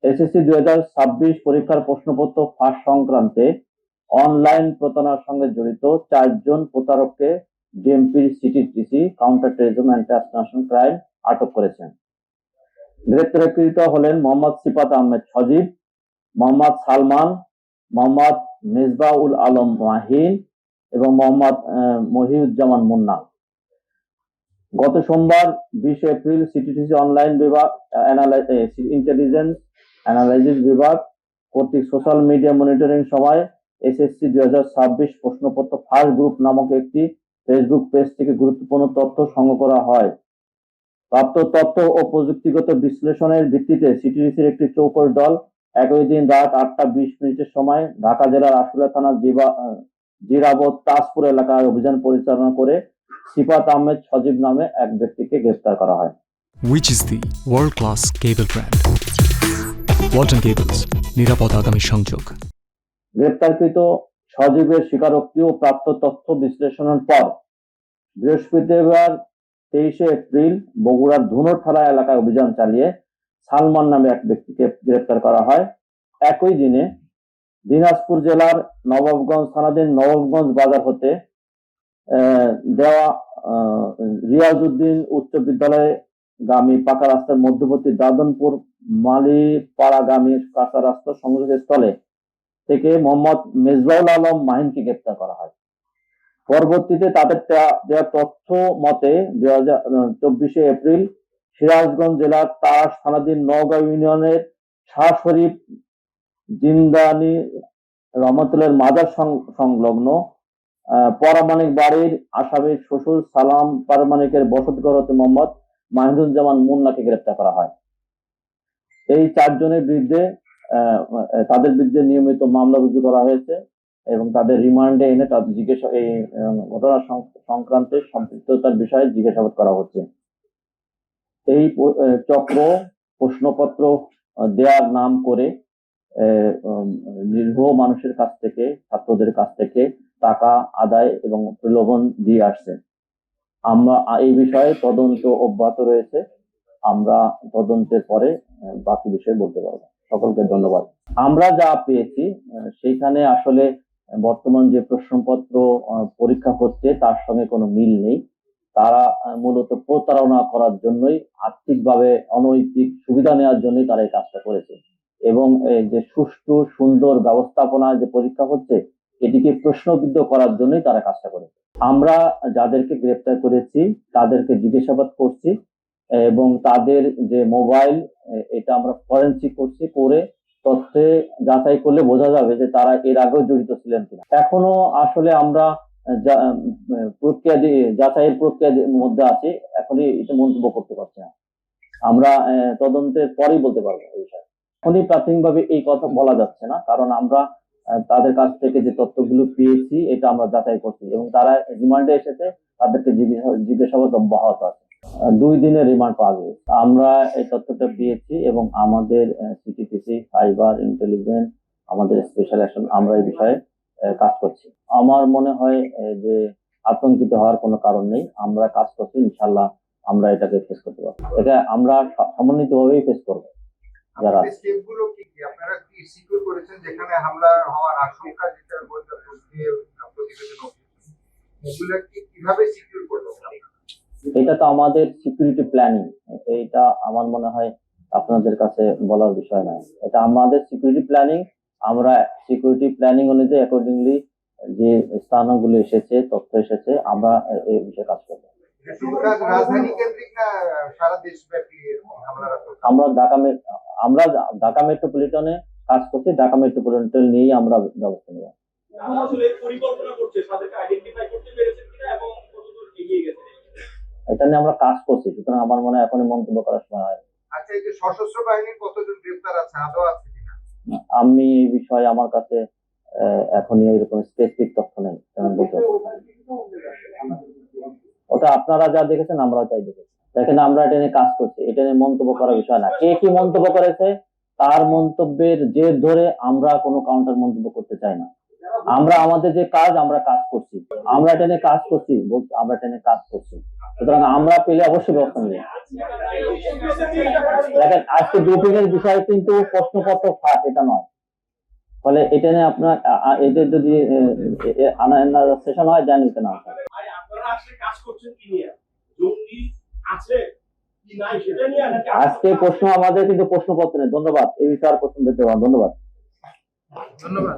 SSC 2026 পরীক্ষার প্রশ্নপত্র ফাঁস সংক্রান্তে অনলাইন প্রতারণার সঙ্গে জড়িত 4 জন প্রতারককে ডিএমপির CTTC counter terrorism and transnational crime আটক করেছেন। গ্রেপ্তারকৃত হলেন মোহাম্মদ সিফাত আহমেদ সজীব, মোহাম্মদ সালমান, মোহাম্মদ মিসবাউল আলম মাহিন এবং মোহাম্মদ মহিউজ্জামান মুন্না। গত সোমবার 20 এপ্রিল সিটিটিসি অনলাইন বিভাগ ইন্টেলিজেন্স অ্যানালাইসিস বিভাগ কর্তৃক সোশ্যাল মিডিয়া মনিটরিং সময় এসএসসি 2026 প্রশ্নপত্র ফাঁস গ্রুপ নামক একটি ফেসবুক পেজ থেকে গুরুত্বপূর্ণ তথ্য সংগ্রহ করা হয়। প্রাপ্ত তথ্য ও প্রযুক্তিগত বিশ্লেষণের ভিত্তিতে সিটিটিসির একটি চৌকস দল একই দিন রাত 8:20 সময় ঢাকা জেলার আশুলিয়া থানার জিরাবত তাজপুর এলাকায় অভিযান পরিচালনা করে সিফাত আহমেদ সজীব নামে এক ব্যক্তিকে গ্রেফতার করা হয়। Which is the world-class cable brand? Walton Cables, নিরাপদ আগামী সংযোগ। গ্রেপ্তারকৃত সজীবের স্বীকারোক্তি ও প্রাপ্ত তথ্য বিশ্লেষণের পর বৃহস্পতিবার 23 এপ্রিল বগুড়ার ধুনট থানা এলাকায় অভিযান চালিয়ে সালমান নামে এক ব্যক্তিকে গ্রেপ্তার করা হয়। একই দিনে দিনাজপুর জেলার নবাবগঞ্জ থানাধীন নবাবগঞ্জ বাজার হতে দেওয়া রিয়াজউদ্দিন উচ্চ বিদ্যালয়ে গামী পাকা রাস্তার মধ্যবর্তী দাদনপুর মালিপাড়াগামী কাঁচা রাস্তা সংযোগের স্থলে থেকে মোহাম্মদ মিসবাউল আলম মাহিনকে গ্রেপ্তার করা হয়। পরবর্তীতে তাদের দেওয়া তথ্য মতে 24 এপ্রিল সিরাজগঞ্জ জেলার তারাস থানাধীন নওগাঁ ইউনিয়নের শাহ শরীফ জিন্দানি রহমতুল্লাহর মাজার সংলগ্ন পারমাণিক বাড়ির আসামির শ্বশুর সালাম পারমাণিকের বসতঘর হতে মোহাম্মদ মাহিদুজ্জামান মুন্নাকে গ্রেপ্তার করা হয়। এই 4 জনের বিরুদ্ধে তাদের বিরুদ্ধে নিয়মিত মামলা রুজু করা হয়েছে এবং তাদের রিমান্ডে এনে তাদের এই ঘটনা সংক্রান্তে সম্পৃক্ততার বিষয়ে জিজ্ঞাসাবাদ করা হচ্ছে। এই চক্র প্রশ্নপত্র দেওয়ার নাম করে নিরীহ মানুষের কাছ থেকে, ছাত্রদের কাছ থেকে টাকা আদায় এবং প্রলোভন দিয়ে আসছে। আমরা এই বিষয়ে তদন্ত অব্যাহত রয়েছে। আমরা তদন্তের পরে বাকি বিষয়ে বলতে পারবো। সকলকে ধন্যবাদ। আমরা যা পেয়েছি সেইখানে আসলে বর্তমান যে প্রশ্নপত্র পরীক্ষা হচ্ছে তার সঙ্গে কোনো মিল নেই। তারা মূলত প্রতারণা করার জন্যই, আর্থিকভাবে অনৈতিক সুবিধা নেওয়ার জন্যই তারা এই কাজটা করেছে এবং যে সুষ্ঠু সুন্দর ব্যবস্থাপনা যে পরীক্ষা হচ্ছে এটিকে প্রশ্নবিদ্ধ করার জন্যই তারা কাজটা করেছে। আমরা যাদেরকে গ্রেপ্তার করেছি তাদেরকে জিজ্ঞাসাবাদ করছি এবং তাদের যে মোবাইল এটা আমরা ফরেনসিক করছি, করে তথ্যে যাচাই করলে বোঝা যাবে যে তারা এর আগেও জড়িত ছিলেন কিনা। এখনো আসলে আমরা যাচাইয়ের প্রক্রিয়ার মধ্যে আছি, এখনই এটা মন্তব্য করতে পারছি না। আমরা তদন্তের পরেই বলতে পারবো এই বিষয়ে। এখনই প্রাথমিকভাবে এই কথা বলা যাচ্ছে না, কারণ আমরা তাদের কাছ থেকে যে তথ্যগুলো পেয়েছি এটা আমরা যাচাই করছি এবং তারা রিমান্ডে এসেছে, তাদেরকে জিজ্ঞাসাবাদ অব্যাহত আছে। 2 দিনের রিমান্ড পাওয়া গিয়েছে। আমরা এই তথ্যটা পেয়েছি এবং আমাদের সিটিটিসি সাইবার ইন্টেলিজেন্স, আমাদের স্পেশাল অ্যাকশন, আমরা এই বিষয়ে কাজ করছি। আমার মনে হয় যে আতঙ্কিত হওয়ার কোনো কারণ নেই। আমরা কাজ করছি, ইনশাল্লাহ আমরা এটাকে ফেস করতে পারবো। এটা আমরা সমন্বিতভাবেই ফেস করবো। যারা স্টেপগুলো কি আপনারা কি সিকিউর করেছেন যেখানে হামলা হওয়ার আশঙ্কা যেটা বলতে প্রতিবেদন এগুলো কি কিভাবে সিকিউর করবেন? এটা তো আমাদের সিকিউরিটি প্ল্যানিং, এটা আমার মনে হয় আপনাদের কাছে বলার বিষয় নয়। এটা আমাদের সিকিউরিটি প্ল্যানিং। আমরা সিকিউরিটি প্ল্যানিং অনুযায়ী অ্যাকর্ডিংলি যে স্থানগুলো এসেছে, তথ্য এসেছে, আমরা এই বিষয়ে কাজ করবো। রাজধানী কেন্দ্রিক না সারা দেশব্যাপী আমরা ঢাকা মেট্রোপলিটনে কাজ করছি। ঢাকা মেট্রোপলিটন নিয়েই আমরা ব্যবস্থা নেব। এটা নিয়ে আমরা কাজ করছি, সুতরাং আমার মনে হয় এখনই মন্তব্য করার সময় হয়। আচ্ছা, এই যে সশস্ত্র বাহিনীর কতজন গ্রেফতার আছে, আদৌ আছে কিনা? আমি এই বিষয়ে আমার কাছে এখনই এরকম স্পেসিফিক তথ্য নেই, বলতে ওটা আপনারা যা দেখেছেন আমরাও তাই দেখেছি। দেখেন, আমরা এটা নিয়ে কাজ করছি, এটা নিয়ে মন্তব্য করার বিষয় না। কে কি মন্তব্য করেছে তার মন্তব্যের জের ধরে আমরা কোনো কাউন্টার মন্তব্য করতে চাই না। আমরা আমাদের যে কাজ, আমরা কাজ করছি, আমরা এটা নিয়ে কাজ করছি, আমরা এটা নিয়ে কাজ করছি। সুতরাং আমরা পেলে অবশ্যই ব্যবস্থা নেব। দেখেন, আজকে গ্রুপিং এর বিষয় কিন্তু প্রশ্নপত্র ফাঁস, এটা নয়। ফলে এটা নিয়ে আপনার এটা যদি সেশন হয় দেন ইউ ক্যান আনসার। আপনারা আসলে কাজ করছেন কি নিয়ে? জঙ্গি আছে কি নাই সেটা নিয়ে নাকি আজকে প্রশ্ন আমাদের কিন্তু প্রশ্নপত্র নেই। ধন্যবাদ, এই বিষয়ে আর প্রশ্ন দিতে পারেন। ধন্যবাদ। ধন্যবাদ।